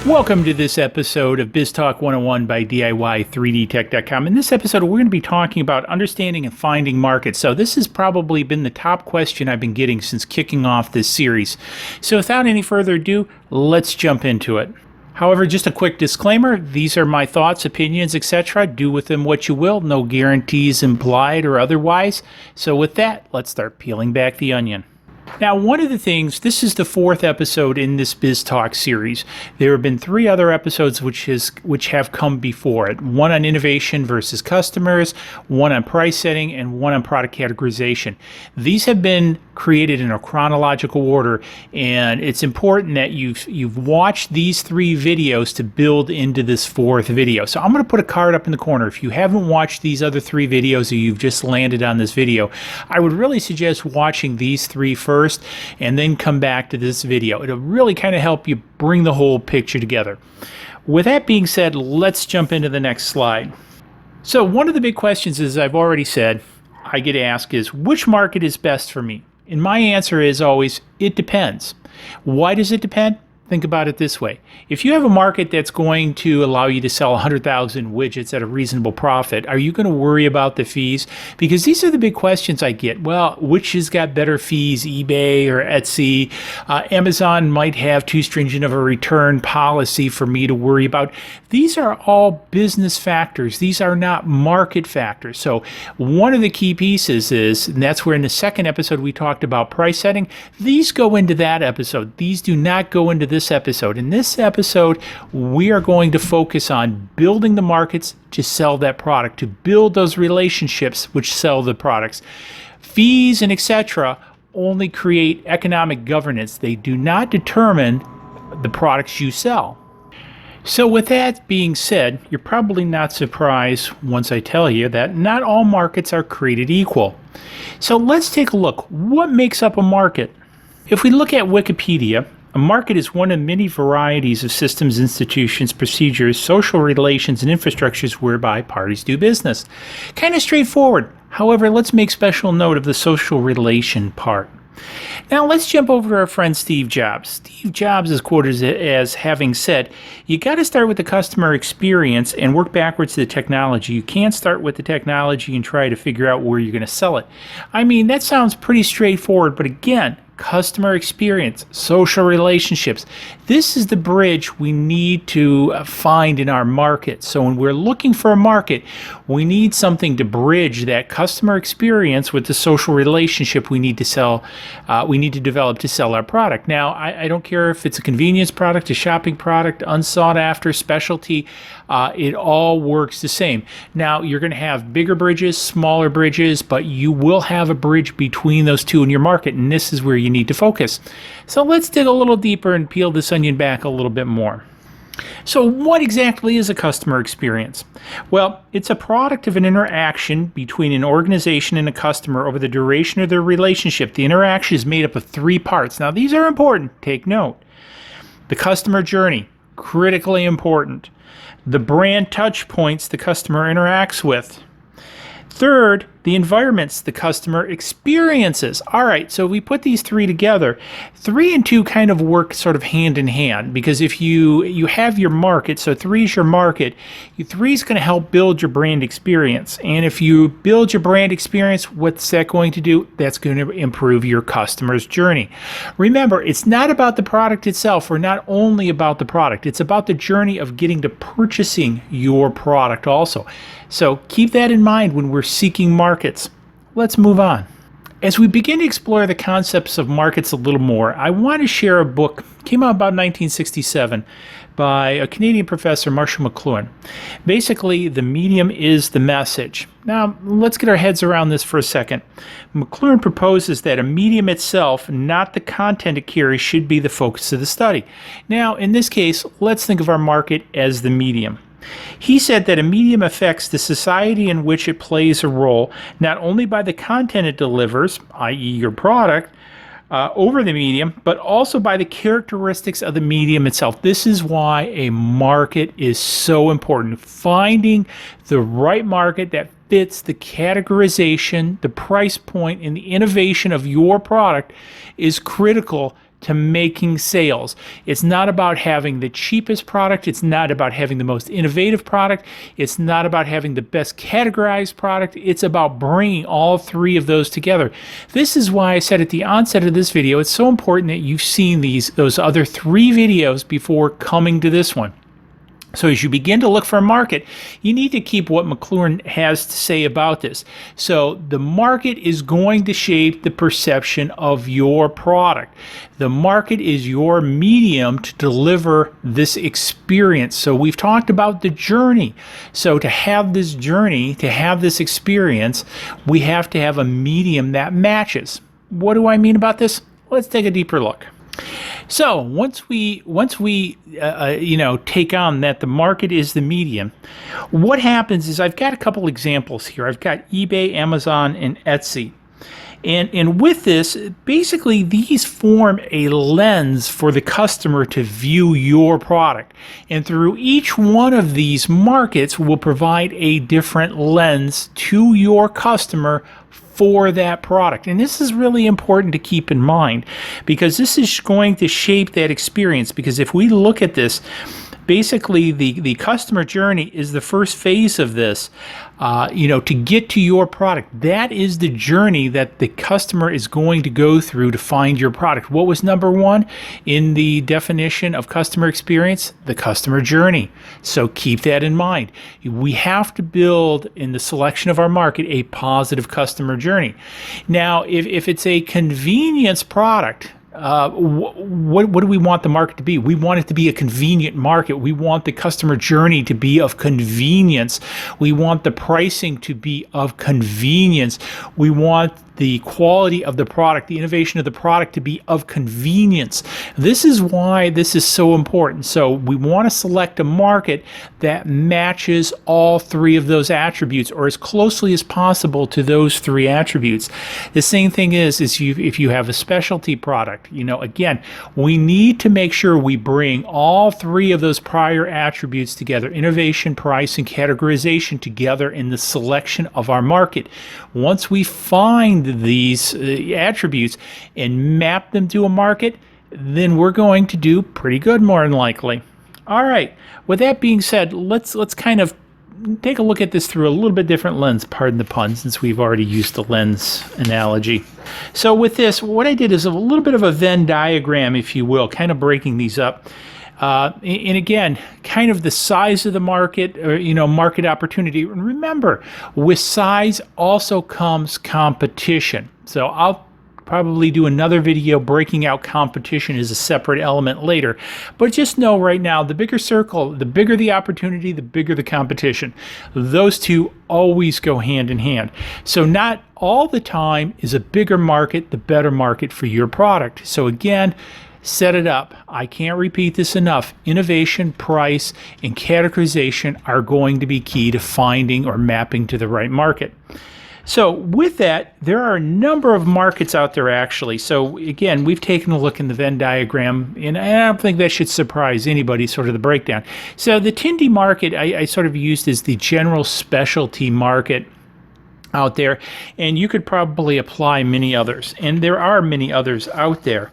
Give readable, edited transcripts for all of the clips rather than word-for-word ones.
Welcome to this episode of Biz Talk 101 by DIY3DTech.com. In this episode, we're going to be talking about understanding and finding markets. So this has probably been the top question I've been getting since kicking off this series. So without any further ado, let's jump into it. However, just a quick disclaimer, these are my thoughts, opinions, etc. Do with them what you will. No guarantees implied or otherwise. So with that, let's start peeling back the onion. Now, one of the things, this is the fourth episode in this Biz Talk series. There have been three other episodes which have come before it. One on innovation versus customers, one on price setting, and one on product categorization. These have been created in a chronological order, and it's important that you've watched these three videos to build into this fourth video. So I'm going to put a card up in the corner. If you haven't watched these other three videos or you've just landed on this video, I would really suggest watching these three first and then come back to this video. It'll really kind of help you bring the whole picture together. With that being said, let's jump into the next slide. So one of the big questions, as I've already said, I get asked is, which market is best for me? And my answer is always, it depends. Why does it depend? Think about it this way. If you have a market that's going to allow you to sell 100,000 widgets at a reasonable profit, are you going to worry about the fees? Because these are the big questions I get. Well, which has got better fees, eBay or Etsy? Amazon might have too stringent of a return policy for me to worry about. These are all business factors. These are not market factors. So one of the key pieces is, and that's where in the second episode we talked about price setting, these go into that episode. These do not go into this episode. In this episode, we are going to focus on building the markets to sell that product, to build those relationships which sell the products. Fees and etc. only create economic governance. They do not determine the products you sell. So with that being said, you're probably not surprised once I tell you that not all markets are created equal. So let's take a look. What makes up a market? If we look at Wikipedia, a market is one of many varieties of systems, institutions, procedures, social relations, and infrastructures whereby parties do business. Kind of straightforward. However, let's make special note of the social relation part. Now let's jump over to our friend Steve Jobs. Steve Jobs is quoted as having said, you got to start with the customer experience and work backwards to the technology. You can't start with the technology and try to figure out where you're going to sell it. I mean, that sounds pretty straightforward, but again, customer experience, social relationships. This is the bridge we need to find in our market. So when we're looking for a market, we need something to bridge that customer experience with the social relationship we need to sell. We need to develop to sell our product. Now, I don't care if it's a convenience product, a shopping product, unsought after, specialty. It all works the same. Now, you're going to have bigger bridges, smaller bridges, but you will have a bridge between those two in your market, and this is where you need to focus. So let's dig a little deeper and peel this onion back a little bit more. So what exactly is a customer experience? Well, it's a product of an interaction between an organization and a customer over the duration of their relationship. The interaction is made up of three parts. Now, these are important. Take note. The customer journey, critically important. The brand touch points the customer interacts with. Third, the environments the customer experiences. All right, so we put these three together. 3 and 2 kind of work sort of hand in hand, because if you have your market, so 3 is your market, 3 is going to help build your brand experience. And if you build your brand experience, what's that going to do? That's going to improve your customer's journey. Remember, it's not about the product itself, or not only about the product. It's about the journey of getting to purchasing your product also. So keep that in mind when we're seeking markets. Let's move on. As we begin to explore the concepts of markets a little more, I want to share a book, came out about 1967, by a Canadian professor, Marshall McLuhan. Basically, the medium is the message. Now, let's get our heads around this for a second. McLuhan proposes that a medium itself, not the content it carries, should be the focus of the study. Now, in this case, let's think of our market as the medium. He said that a medium affects the society in which it plays a role, not only by the content it delivers, i.e. your product, over the medium, but also by the characteristics of the medium itself. This is why a market is so important. Finding the right market that fits the categorization, the price point, and the innovation of your product is critical to making sales. It's not about having the cheapest product. It's not about having the most innovative product. It's not about having the best categorized product. It's about bringing all three of those together. This is why I said at the onset of this video, it's so important that you've seen those other three videos before coming to this one. So as you begin to look for a market, you need to keep what McLuhan has to say about this. So the market is going to shape the perception of your product. The market is your medium to deliver this experience. So we've talked about the journey. So to have this journey, to have this experience, we have to have a medium that matches. What do I mean about this? Let's take a deeper look. So once we take on that the market is the medium, what happens is I've got a couple examples here. I've got eBay, Amazon, and Etsy. And with this, basically these form a lens for the customer to view your product. And through each one of these markets will provide a different lens to your customer for that product. And this is really important to keep in mind because this is going to shape that experience. Because if we look at this, basically the customer journey is the first phase of this, to get to your product. That is the journey that the customer is going to go through to find your product. What was number one in the definition of customer experience? The customer journey. So keep that in mind. We have to build in the selection of our market a positive customer journey. Now, if it's a convenience product, what do we want the market to be? We want it to be a convenient market. We want the customer journey to be of convenience. We want the pricing to be of convenience. We want the quality of the product, the innovation of the product to be of convenience. This is why this is so important. So we want to select a market that matches all three of those attributes or as closely as possible to those three attributes. The same thing is if you have a specialty product, again, we need to make sure we bring all three of those prior attributes together, innovation, price, and categorization together in the selection of our market. Once we find these attributes and map them to a market, then we're going to do pretty good more than likely. All right, with that being said, let's kind of take a look at this through a little bit different lens, pardon the pun, since we've already used the lens analogy. So with this, what I did is a little bit of a Venn diagram, if you will, kind of breaking these up. And again, kind of the size of the market, or, market opportunity. And remember, with size also comes competition. So I'll probably do another video breaking out competition as a separate element later. But just know right now, the bigger circle, the bigger the opportunity, the bigger the competition. Those two always go hand in hand. So not all the time is a bigger market the better market for your product. So again, set it up. I can't repeat this enough. Innovation, price, and categorization are going to be key to finding or mapping to the right market. So with that, there are a number of markets out there actually. So again, we've taken a look in the Venn diagram, and I don't think that should surprise anybody, sort of the breakdown. So the Tindy market I sort of used as the general specialty market out there, and you could probably apply many others. And there are many others out there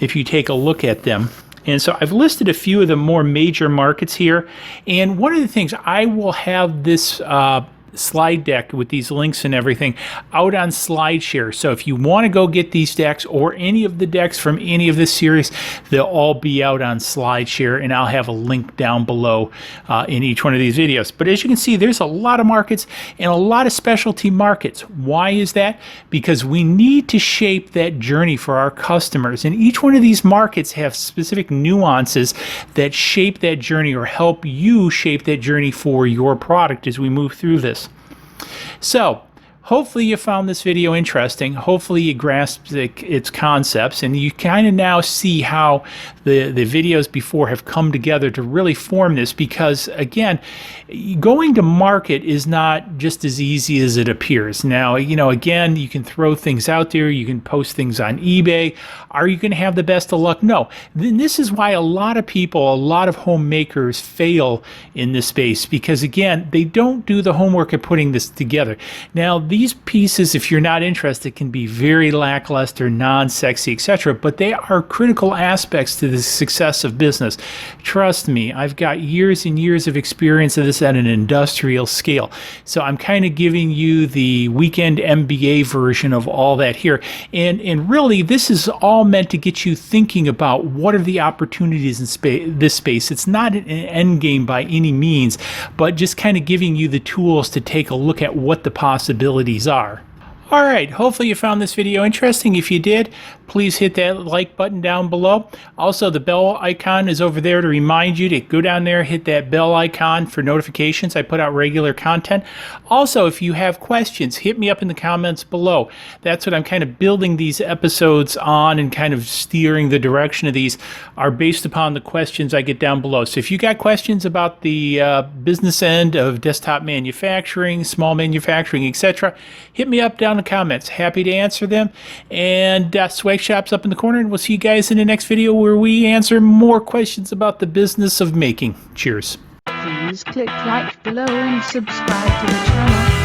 if you take a look at them. And so I've listed a few of the more major markets here. And one of the things, I will have this slide deck with these links and everything out on SlideShare. So if you want to go get these decks or any of the decks from any of this series, they'll all be out on SlideShare, and I'll have a link down below in each one of these videos. But as you can see, there's a lot of markets and a lot of specialty markets. Why is that? Because we need to shape that journey for our customers, and each one of these markets have specific nuances that shape that journey or help you shape that journey for your product as we move through this. So hopefully you found this video interesting. Hopefully you grasped its concepts, and you kind of now see how the videos before have come together to really form this, because again, going to market is not just as easy as it appears. Now, again, you can throw things out there, you can post things on eBay. Are you going to have the best of luck? No. Then this is why a lot of people, a lot of homemakers fail in this space, because again, they don't do the homework of putting this together. Now, these pieces, if you're not interested, can be very lackluster, non-sexy, etc., but they are critical aspects to the success of business. Trust me, I've got years and years of experience of this at an industrial scale. So I'm kind of giving you the weekend MBA version of all that here. And really, this is all meant to get you thinking about what are the opportunities in this space. It's not an end game by any means, but just kind of giving you the tools to take a look at what the possibilities are. All right, hopefully you found this video interesting. If you did, please hit that like button down below. Also, the bell icon is over there to remind you to go down there, hit that bell icon for notifications. I put out regular content. Also, if you have questions, hit me up in the comments below. That's what I'm kind of building these episodes on, and kind of steering the direction of these are based upon the questions I get down below. So if you got questions about the business end of desktop manufacturing, small manufacturing, etc., hit me up down in the comments. Happy to answer them. And Swag Shop's up in the corner, and we'll see you guys in the next video where we answer more questions about the business of making. Cheers. Please click like below and subscribe to the channel.